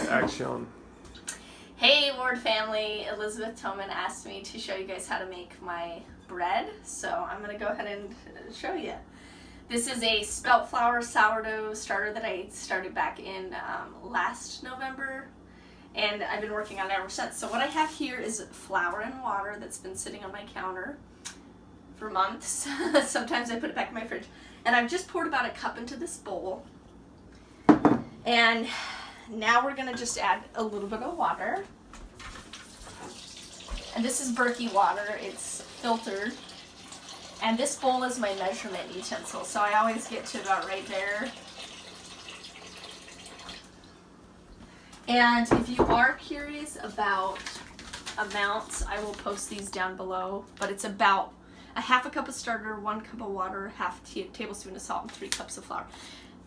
Action. Hey Ward family, Elizabeth Toman asked me to show you guys how to make my bread, so I'm going to go ahead and show you. This is a spelt flour sourdough starter that I started back in last November, and I've been working on it ever since. So what I have here is flour and water that's been sitting on my counter for months. Sometimes I put it back in my fridge. And I've just poured about a cup into this bowl. And now we're going to just add a little bit of water. And this is Berkey water. It's filtered. And this bowl is my measurement utensil. So I always get to about right there. And if you are curious about amounts, I will post these down below. But it's about a half a cup of starter, 1 cup of water, half tablespoon of salt, and 3 cups of flour.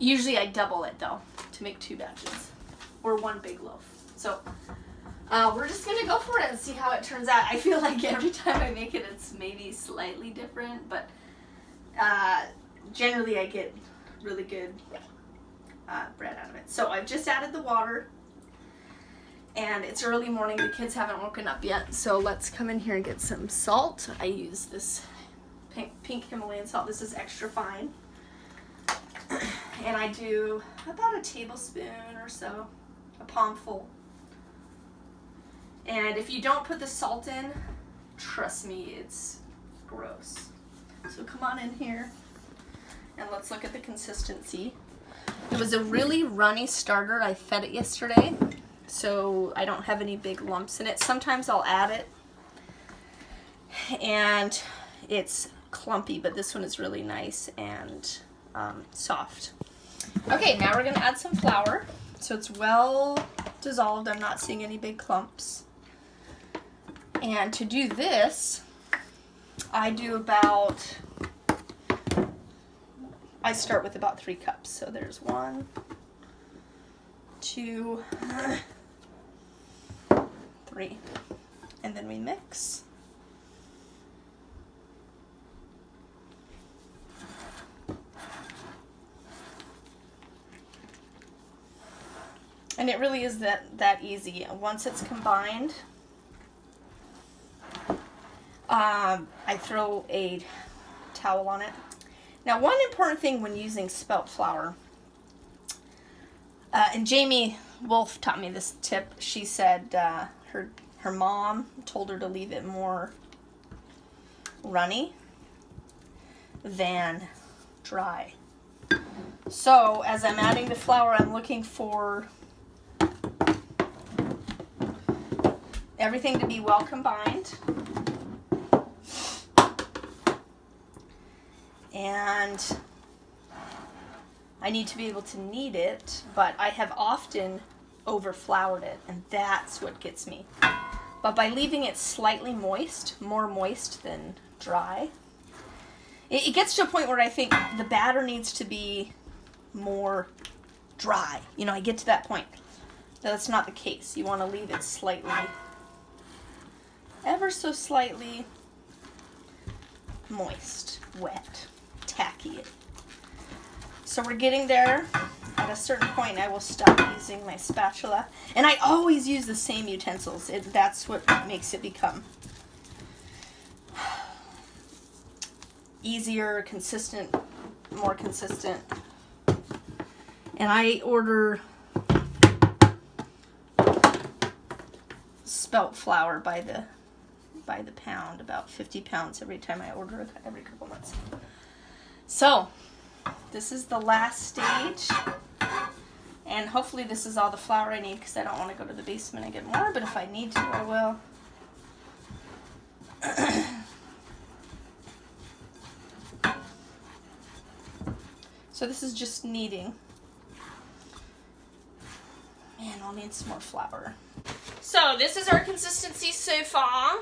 Usually I double it though to make 2 batches or 1 big loaf. So we're just gonna go for it and see how it turns out. I feel like every time I make it, it's maybe slightly different, but generally I get really good bread out of it. So I've just added the water. And it's early morning, the kids haven't woken up yet, so let's come in here and get some salt. I use this pink Himalayan salt. This is extra fine. And I do about a tablespoon or so, a palmful. And if you don't put the salt in, trust me, it's gross. So come on in here and let's look at the consistency. It was a really runny starter. I fed it yesterday, so I don't have any big lumps in it. Sometimes I'll add it and it's clumpy, but this one is really nice and soft. Okay, now we're gonna add some flour. So it's well dissolved. I'm not seeing any big clumps. And to do this, I start with about 3 cups. So there's 1, 2, 3, and then we mix. And it really is that easy. Once it's combined, I throw a towel on it. Now, one important thing when using spelt flour, and Jamie Wolf taught me this tip. She said her mom told her to leave it more runny than dry. So as I'm adding the flour, I'm looking for everything to be well combined. And I need to be able to knead it, but I have often over-floured it, and that's what gets me. But by leaving it slightly moist, more moist than dry, it gets to a point where I think the batter needs to be more dry. You know, I get to that point. That's not the case. You want to leave it slightly, ever so slightly moist, wet, tacky. So we're getting there. At a certain point, I will stop using my spatula. And I always use the same utensils. That's what makes it become easier, consistent, more consistent. And I order spelt flour by the pound, about 50 pounds every time I order it, every couple months. So this is the last stage, and hopefully this is all the flour I need because I don't want to go to the basement and get more, but if I need to, I will. So this is just kneading. Man, I'll need some more flour. So this is our consistency so far,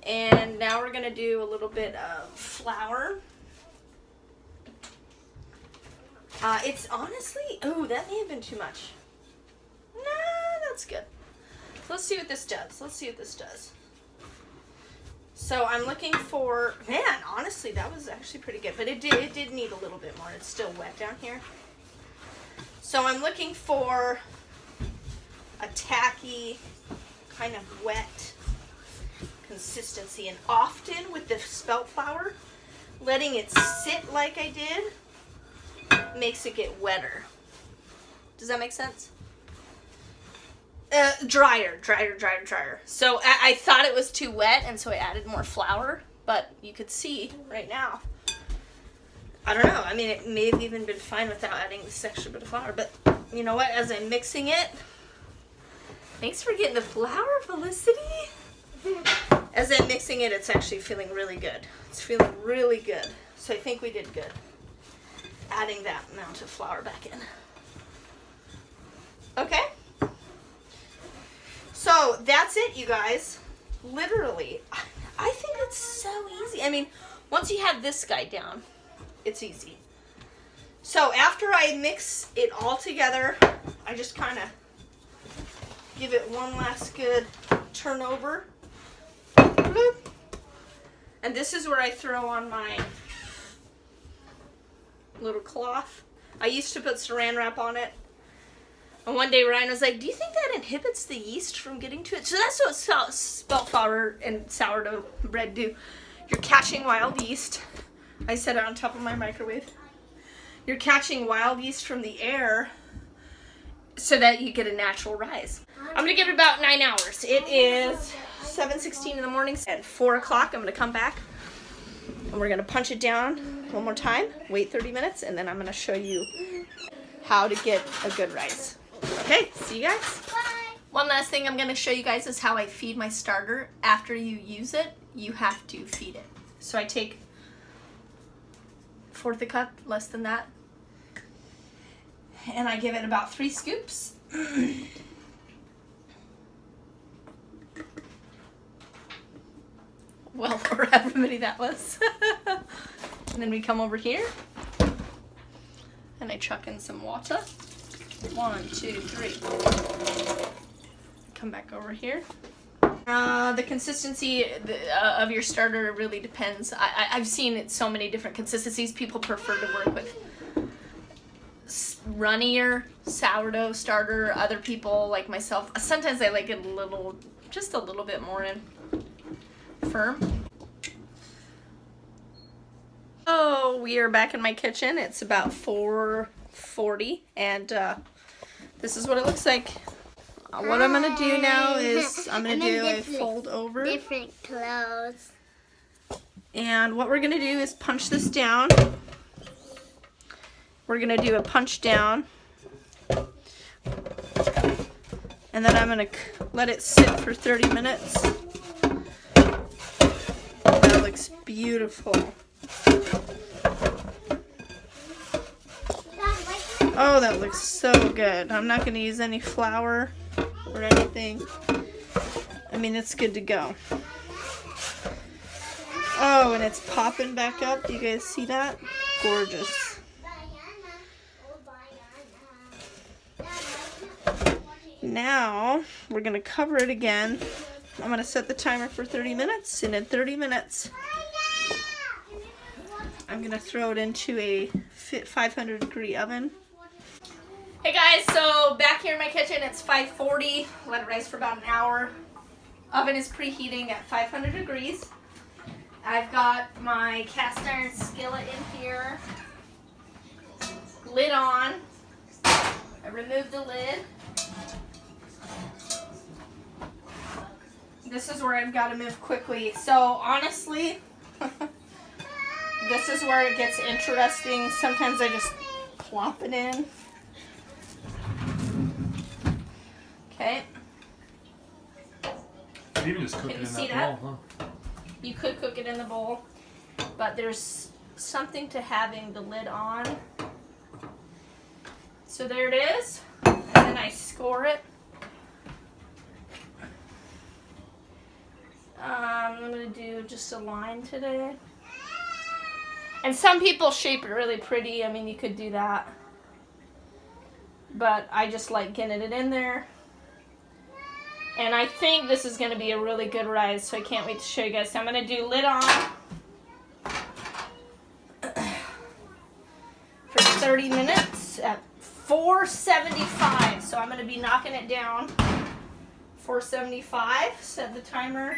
and now we're going to do a little bit of flour. It's honestly, oh, that may have been too much. Nah, that's good. Let's see what this does. So I'm looking for, man, honestly, that was actually pretty good, but it did need a little bit more. It's still wet down here. So I'm looking for a chalky, kind of wet consistency. And often with the spelt flour, letting it sit like I did makes it get wetter. Does that make sense? Drier. So I thought it was too wet, and so I added more flour, but you could see right now. I don't know. I mean, it may have even been fine without adding this extra bit of flour, but you know what? As I'm mixing it, thanks for getting the flour, Felicity. As I'm mixing it, it's actually feeling really good. It's feeling really good. So I think we did good. Adding that amount of flour back in. Okay? So that's it, you guys. Literally, I think it's so easy. I mean, once you have this guy down, it's easy. So after I mix it all together, I just kind of give it one last good turn over. And this is where I throw on my little cloth. I used to put saran wrap on it. And one day Ryan was like, do you think that inhibits the yeast from getting to it? So that's what spelt flour and sourdough bread do. You're catching wild yeast. I set it on top of my microwave. You're catching wild yeast from the air so that you get a natural rise. I'm going to give it about 9 hours. It is 7:16 in the morning. At 4 o'clock, I'm going to come back and we're going to punch it down one more time, wait 30 minutes, and then I'm going to show you how to get a good rise. Okay, see you guys. Bye. One last thing I'm going to show you guys is how I feed my starter. After you use it, you have to feed it. So I take 1/4 a cup, less than that, and I give it about 3 scoops. Well, or however many that was. And then we come over here and I chuck in some water. 1, 2, 3. Come back over here. The consistency of your starter really depends. I've seen it so many different consistencies. People prefer to work with runnier sourdough starter. Other people, like myself, sometimes I like it just a little bit more firm. Oh, we are back in my kitchen. It's about 4:40, and this is what it looks like. What I'm gonna do now is I'm gonna do a fold over. Different clothes. And what we're gonna do is punch this down. We're gonna do a punch down. And then I'm gonna let it sit for 30 minutes. That looks beautiful. Oh, that looks so good. I'm not going to use any flour or anything. I mean, it's good to go. Oh, and it's popping back up. Do you guys see that? Gorgeous. Now, we're going to cover it again. I'm going to set the timer for 30 minutes, and in 30 minutes, I'm going to throw it into a 500-degree oven. Hey guys, so back here in my kitchen, it's 5:40. Let it rise for about an hour. Oven is preheating at 500 degrees. I've got my cast iron skillet in here. Lid on. I removed the lid. This is where I've got to move quickly. So honestly, this is where it gets interesting. Sometimes I just plop it in. Okay. You even just cook it in that bowl, huh? You could cook it in the bowl, but there's something to having the lid on. So there it is, and then I score it. I'm gonna do just a line today. And some people shape it really pretty. I mean, you could do that, but I just like getting it in there. And I think this is going to be a really good rise, so I can't wait to show you guys. So I'm going to do lid on for 30 minutes at 475. So I'm going to be knocking it down 475. Set the timer.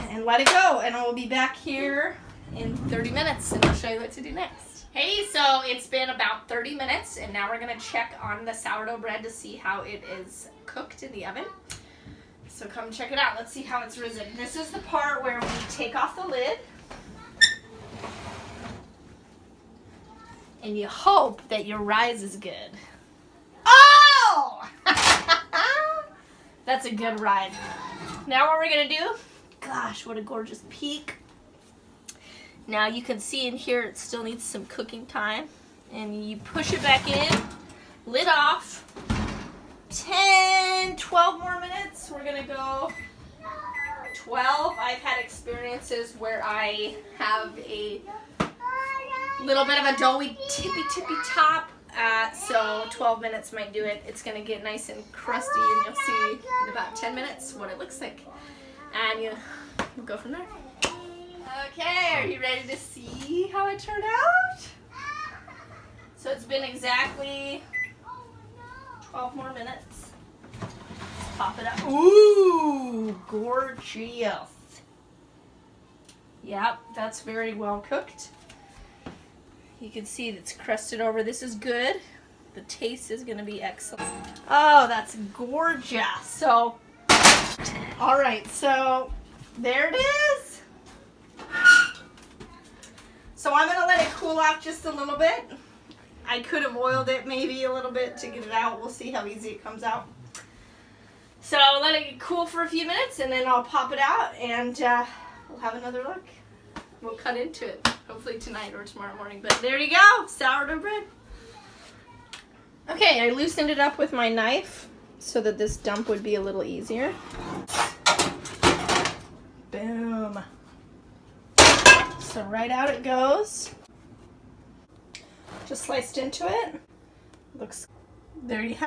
And let it go. And I will be back here in 30 minutes and I'll show you what to do next. Hey, so it's been about 30 minutes and now we're going to check on the sourdough bread to see how it is cooked in the oven. So come check it out. Let's see how it's risen. This is the part where we take off the lid. And you hope that your rise is good. Oh! That's a good ride. Now what we're going to do, gosh, what a gorgeous peak. Now you can see in here it still needs some cooking time. And you push it back in, lid off, 10, 12 more minutes. We're gonna go 12. I've had experiences where I have a little bit of a doughy tippy top. So 12 minutes might do it. It's gonna get nice and crusty and you'll see in about 10 minutes what it looks like. And we'll go from there. Okay, are you ready to see how it turned out? So it's been exactly 12 more minutes. Let's pop it up. Ooh, gorgeous. Yep, that's very well cooked. You can see it's crusted over. This is good. The taste is going to be excellent. Oh, that's gorgeous. So, all right, so there it is. So I'm going to let it cool off just a little bit. I could have oiled it maybe a little bit to get it out. We'll see how easy it comes out. So let it cool for a few minutes and then I'll pop it out and we'll have another look. We'll cut into it hopefully tonight or tomorrow morning. But there you go, sourdough bread. Okay, I loosened it up with my knife so that this dump would be a little easier. Boom. So right out it goes. Just sliced into it. Looks, there you have it.